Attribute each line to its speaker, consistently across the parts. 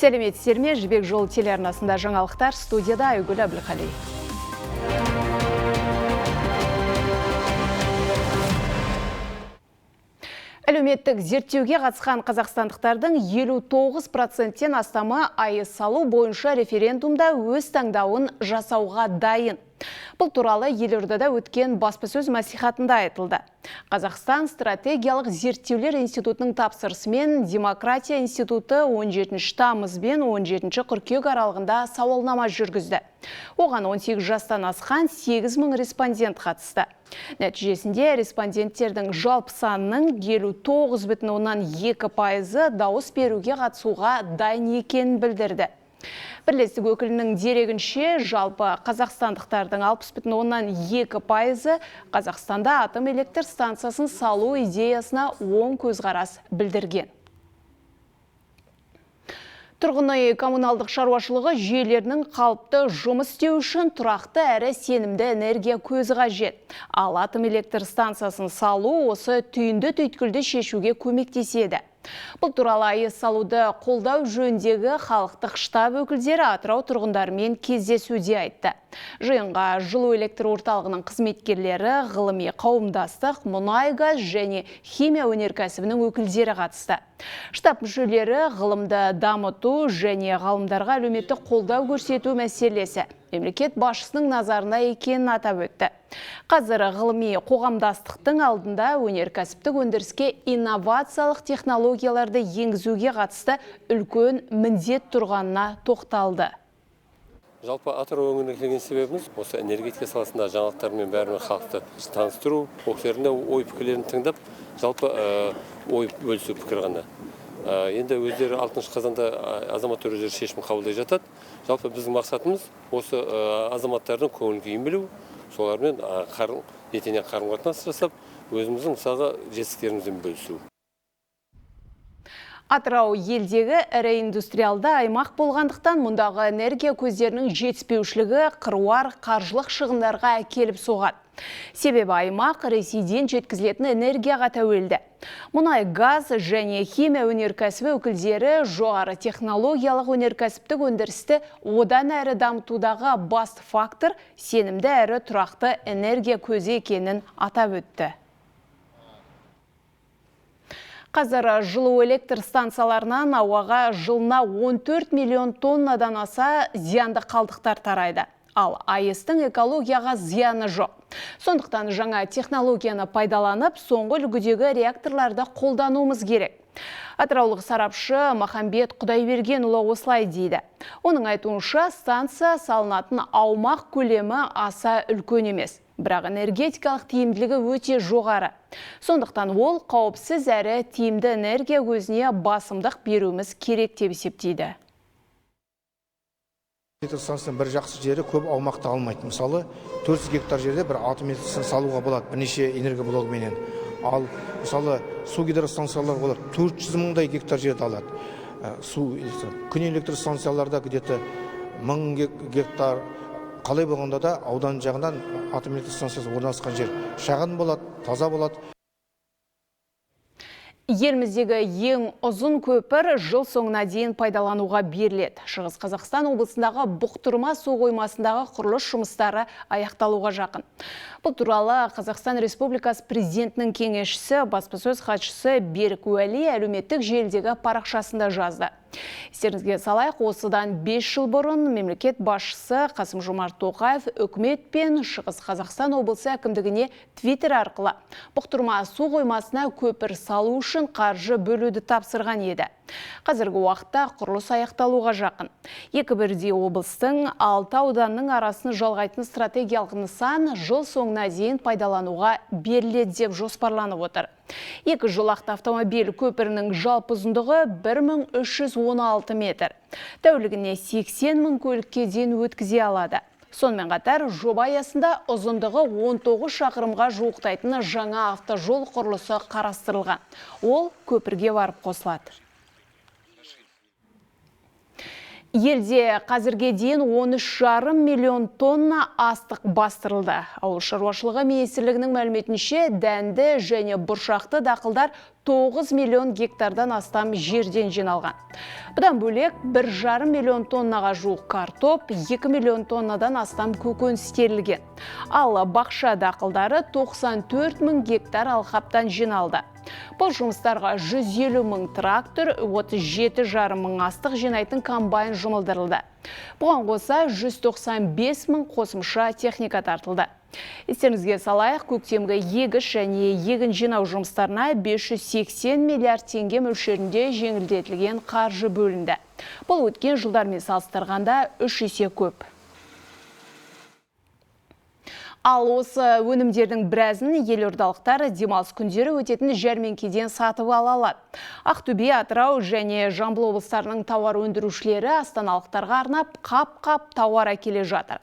Speaker 1: Сәлеметсіздер ме? Жібек жолы телеарнасында жаңалықтар, студияда Айгүл Әбілқали. Әлеуметтік зерттеуге қатысқан қазақстандықтардың 59%-тен астамы АЭС салу бойынша референдумда өз таңдауын жасауға дайын. Бұл туралы елордада өткен баспасөз мәслихатында айтылды. Қазақстан стратегиялық зерттеулер институтының тапсырысымен Демократия институты 17 тамыз бен 17 қыркүйек аралығында сауалнама жүргізді. Оған 18 жастан асқан 8000 респондент қатысты. Нәтижесінде респонденттердің жалпы санының 59,2% дауыс беруге қатысуға дайын екенін білдірді. Бірлестік өкілінің дерегінше, жалпы қазақстандықтардың 60,2% Қазақстанда атом электр станциясын салу идеясына оң көзқарас білдірген. Тұрғын үй коммуналдық шаруашылығы жүйелерінің қалыпты жұмыс істеу үшін тұрақты әрі сенімді энергия көзі қажет. Ал атом электр станциясын салу осы түйінді түйткілді шешуге көмектеседі. Бұл туралы АЭС салуды қолдау жөніндегі халықтық штаб өкілдері Атырау тұрғындарымен кездесуде айтты. Жиынға жылу электр орталығының қызметкерлері, ғылыми қауымдастық, мұнай газ және химия өнеркәсібінің өкілдері қатысты. Штаб мүшелері ғылымды дамыту және ғалымдарға әлеуметтік қолдау көрсету мәселесі мемлекет басшысының назарында екенін атап өтті. Қазір ғылыми қоғамдастықтың алдында өнеркәсіптік өндіріске инновациялық технологияларды енгізуге қатысты үлкен міндет тұрғанына тоқталды.
Speaker 2: Жалпы Атырау өңіріне келген себебіміз осы энергетика саласында жаңалықтармен бәрімен халықты таныстыру, өкілдеріне ой пікірлерін тыңдап, жалпы ой бөлісу пікір ғана. Енді өздері 6 қазанда азаматтар өздері шешім қабылдай жатады. Жалпы біздің мақсатымыз осы азаматтардың көңіл күйін білу, солармен етене қарым-қатынас жасап, өзіміздің мысалға жетістіктерімізбен бөлісу.
Speaker 1: Атырау елдегі ірі индустриалды аймақ болғандықтан мұндағы энергия көздерінің жетіспеушілігі қыруар қаржылық шығындарға әкеліп соғады. Себебі аймақ Ресейден жеткізілетін энергияға тәуелді. Мұнай газ және химия өнеркәсібі өкілдері жоғары технологиялық өнеркәсіптік өндірісті одан әрі дамытудағы басты фактор сенімді әрі тұрақты энергия көзі екенін атап өтті. Қазір жылу электр станцияларынан ауаға жылына 14 миллион тоннадан аса зиянды қалдықтар тарайды. Ал АЭС-тің экологияға зияны жоқ. Сондықтан жаңа технологияны пайдаланып, соңғы үлгідегі реакторларды қолдануымыз керек. Атыраулық сарапшы Махамбет Құдайбергенұлы осылай дейді. Оның айтуынша станция салынатын аумақ көлемі аса үлкен емес. Бірақ энергетикалық тиімділігі өте жоғары. Сондықтан ол қауіпсіз әрі тиімді энергия көзіне басымдық беруіміз керек деп есептейді.
Speaker 3: Электр станцияның бір жақсы жері көп аумақты алмайды. Мысалы, 400 гектар жерде бір атом электр станциясын салуға болады, бірнеше энергоблогыменен. Ал мысалы су гидростанциялар болады, 400 мыңдай гектар жерді алады. Күн электр станцияларда где-то 1000 гектар. Қалай болғанда да аудан жағынан атом электр станциясы орналасқан жер шағын болады, таза болады.
Speaker 1: Еліміздегі ең ұзын көпір жыл соңына дейін пайдалануға беріледі. Шығыс Қазақстан облысындағы Бұқтырма су қоймасындағы құрылыс жұмыстары аяқталуға жақын. Бұл туралы Қазақстан Республикасы президентінің кеңесшісі, баспасөз хатшысы Берік Уәли әлеуметтік желідегі парақшасында жазды. Естеріңізге салайық, осыдан 5 жыл бұрын мемлекет басшысы Қасым-Жомарт Тоқаев үкімет пен Шығыс Қазақстан облысы әкімдігіне Твиттер арқылы Бұқтырма су қоймасына көпір салу үшін қаржы бөлуді тапсырған еді. Қазіргі уақытта құрылыс аяқталуға жақын. Екі бірдей облыстың 6 ауданның арасын жалғайтын стратегиялық нысан жыл соңына дейін пайдалануға беріледі деп жоспарланып отыр. Екі жолақты автомобиль көпірінің жалпы ұзындығы 1316 метр. Тәулігіне 80 мың көлікке дейін өткізе алады. Сонымен қатар жоба аясында ұзындығы 19 шақырымға жуықтайтын жаңа автожол құрылысы қарастырылған. Ол көпірге барып қосылады. Елде қазірге дейін 13,5 миллион тонна астық бастырылды. Ауыл шаруашылығы министрлігінің мәліметінше дәнді және бұршақты дақылдар 9 миллион гектардан астам жерден жиналған. Бұдан бөлек 1,5 миллион тоннаға жуық картоп, 2 миллион тоннадан астам көкөніс терілген. Ал бақша дақылдары 94 мың гектар алқаптан жиналды. Бұл жұмыстарға 150 мың трактор, 37,5 мың астық жинайтын комбайн жұмылдырылды. Бұған қоса 195 мың қосымша техника тартылды. Естеріңізге салайық, көктемгі егіс және егін жинау жұмыстарына 580 миллиард теңге мөлшерінде жеңілдетілген қаржы бөлінді. Бұл өткен жылдармен салыстырғанда 3 есе көп. Ал осы өнімдердің біразын елордалықтар демалыс күндері өтетін жәрмеңкеден сатып ала алады. Ақтөбе, Атырау және Жамбыл облыстарының тауар өндірушілері астаналықтарға арнап қап-қап тауар әкеле жатыр.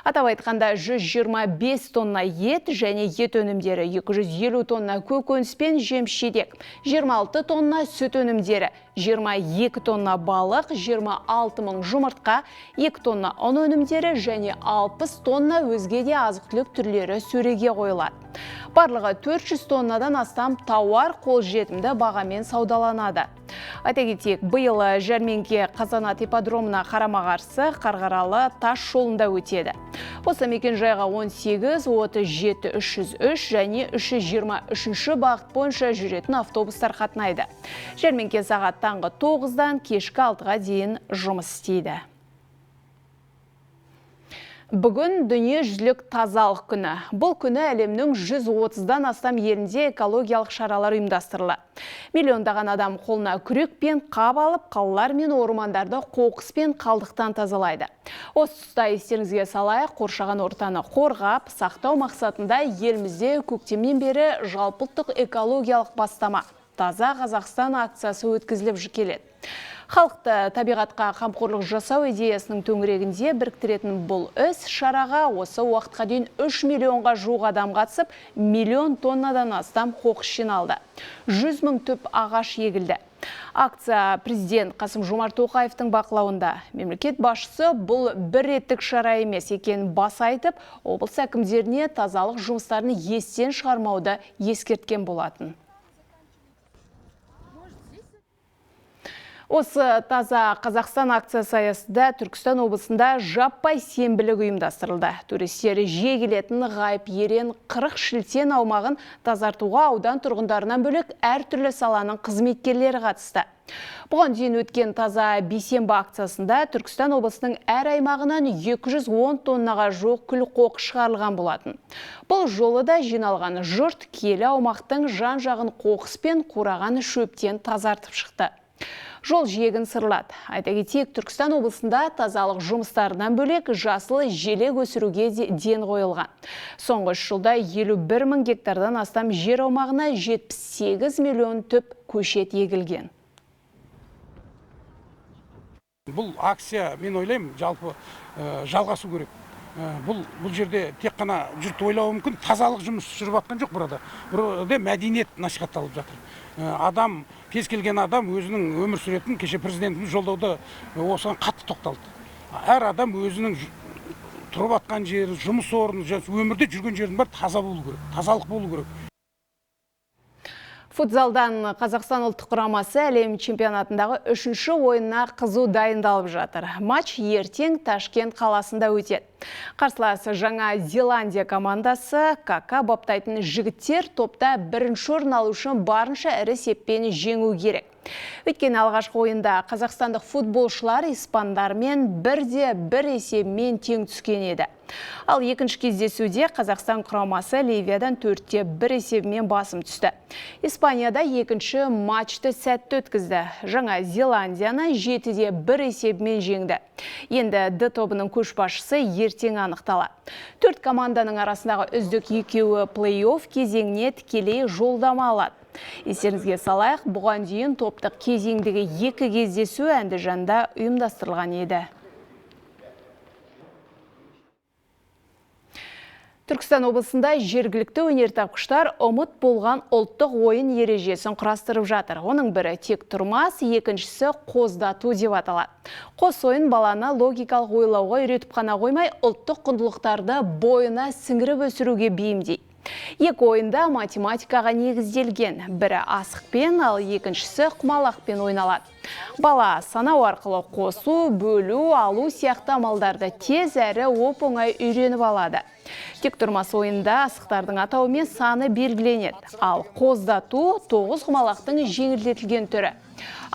Speaker 1: Атап айтқанда 125 тонна ет және ет өнімдері, 250 тонна көкөніс пен жеміс-жидек, 26 тонна сүт өнімдері, 22 тонна балық, 26 мың жұмыртқа, 2 тонна ұн өнімдері және 60 тонна өзге де азық-түлік түрлері сөреге қойылады. Барлығы 400 тоннадан астам тауар қолжетімді бағамен саудаланады. Айта кетейік, биыл жәрмеңке Қазанат ипподромына қарама-қарсы Қарғаралы тас жолында өтеді. Осы мекенжайға 18, 37, 303 және 323 бағыт бойынша жүретін автобустар қатынайды. Жәрмеңке сағат таңғы 9-дан кешкі 6-ға дейін жұмыс істейді. Бүгін дүниежүзілік тазалық күні. Бұл күні әлемнің 130-дан астам елінде экологиялық шаралар ұйымдастырылды. Миллиондаған адам қолына күрек пен қап алып, қалалар мен ормандарды қоқыс пен қалдықтан тазалайды. Осы тұста естеріңізге салайық, қоршаған ортаны қорғап, сақтау мақсатында елімізде көктемнен бері жалпыұлттық экологиялық бастама «Таза Қазақстан» акциясы өткізіліп келеді. Халықты табиғатқа қамқорлық жасау идеясының төңірегінде біріктіретін бұл іс шараға осы уақытқа дейін 3 миллионға жуық адам қатысып, миллион тоннадан астам қоқыс жиналды. 100 мың түп ағаш егілді. Акция президент Қасым-Жомарт Тоқаевтың бақылауында. Мемлекет басшысы бұл бір реттік шара емес екенін баса айтып, облыс әкімдеріне тазалық жұмыстарын естен шығармауды ескерткен болатын. Осы Таза Қазақстан акциясы аясында Түркістан облысында жаппай сенбілік ұйымдастырылды. Туристер жиі келетін ғайып ерен 40 шілтен аумағын тазартуға аудан тұрғындарынан бөлек әртүрлі саланың қызметкерлері қатысты. Бұған дейін өткен Таза бейсенбі акциясында Түркістан облысының әр аймағынан 210 тоннаға жуық күл қоқыс шығарылған болатын. Бұл жолы да жиналған жұрт киелі аумақтың жан-жағын қоқыс пен қураған шөптен тазартып шықты. Жол жиегін сырлады. Айта кетейік, Түркістан облысында тазалық жұмыстарынан бөлек жасыл желек өсіруге ден қойылған. Соңғы 3 жылда 51 мың гектардан астам жер аумағына 78 миллион түп көшет егілген.
Speaker 4: Бұл акция, мен ойлаймын, жалпы жалғасу керек. Бұл жерде тек қана жұрт ойлауы мүмкін, тазалық жұмыс жүріп жатқан жоқ burada. Burada мәдениет насихатталып жатыр. Адам, кез келген адам өзінің өмір сүретін, кеше президентіміз жолдауда осыған қатты тоқталды. Әр адам өзінің тұрып жатқан жері, жұмыс орны, өмірде жүрген жердің бар таза болу керек, тазалық болу керек.
Speaker 1: Футзалдан Қазақстан ұлттық құрамасы әлем чемпионатындағы 3-ші ойынына қызу дайындалып жатыр. Матч ертең Ташкент қаласында өтеді. Қарсыласы Жаңа Зеландия командасы. Кака баптайтын жігіттер топта бірінші орын алу үшін барынша ірі сеппен жеңу керек. Өткен алғашқы ойында қазақстандық футболшылар испандармен 1-1 есебімен тең түскен еді. Ал екінші кездесуде Қазақстан құрамасы Ливиядан 4-1 есебімен басым түсті. Испанияда екінші матчты сәтті өткізді. Жаңа Зеландияны 7-1 есебімен жеңді. Енді Д тобының көшбасшысы ертең анықталады. 4 команданың арасындағы үздік екеуі плей-офф кезеңіне тікелей жолдама алады. Естеріңізге салайық, бұған дейін топтық кезеңдегі 2 кездесу Әндіжанда ұйымдастырылған еді. Түркістан облысында жергілікті өнертапқыштар ұмыт болған ұлттық ойын ережесін құрастырып жатыр. Оның бірі тек тұрмас, екіншісі қоздату деп аталады. Қос ойын баланы логикалық ойлауға үйретіп қана қоймай, ұлттық құндылықтарды бойына сіңіріп өсіруге бейімдейді. Екі ойында математикаға негізделген, бірі асықпен, ал екіншісі құмалақпен ойналады. Бала санау арқылы қосу, бөлу, алу сияқты амалдарды тез әрі оп-оңай үйреніп алады. Тек тұрмас ойында асықтардың атауымен саны белгіленеді, ал қоздату 9 құмалақтың жеңілдетілген түрі.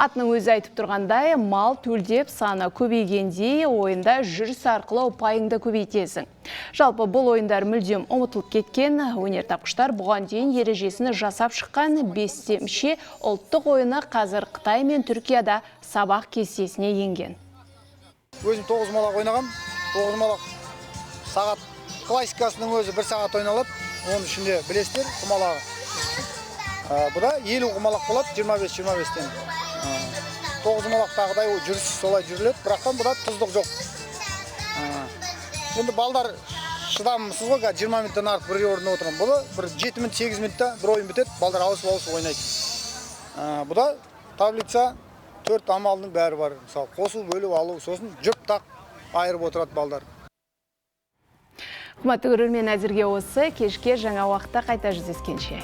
Speaker 1: Атының өзі айтып тұрғандай, мал төлдеп саны көбейгендей, ойында жүріс арқылы ұпайыңды көбейтесің. Жалпы бұл ойындар мүлдем ұмытылып кеткен. Өнертапқыштар бұған дейін ережесін жасап шыққан 5-те ұлттық ойыны қазір Қытай мен Түркияда сабақ кестесіне енген.
Speaker 5: Өзім 9 құмалақ ойнағам. 9 құмалақ сағат классикасының өзі 1 сағат ойналады. Оның ішінде білесіздер құмалағы. Бұда 50 құмалақ болады, 25-25-тен. 9 құмалақтағыдай жүріс солай жүріледі, бірақтан бұда тұздық жоқ. Енді балдар шыдамсыз ғой, 20 минуттан артық бір орында отырам. Бұда бір 7 минут, 8 минутта бір ойын бітеді, балдар ауысып ойнайды. Бұда таблица 4 амалдың бәрі бар. Мысалы, қосу, бөлу, алу, сосын жұп тақ айырып отырады балдар.
Speaker 1: Қымбатты көрермен, әзірге осы, кешке жаңа уақытта қайта жүздескенше.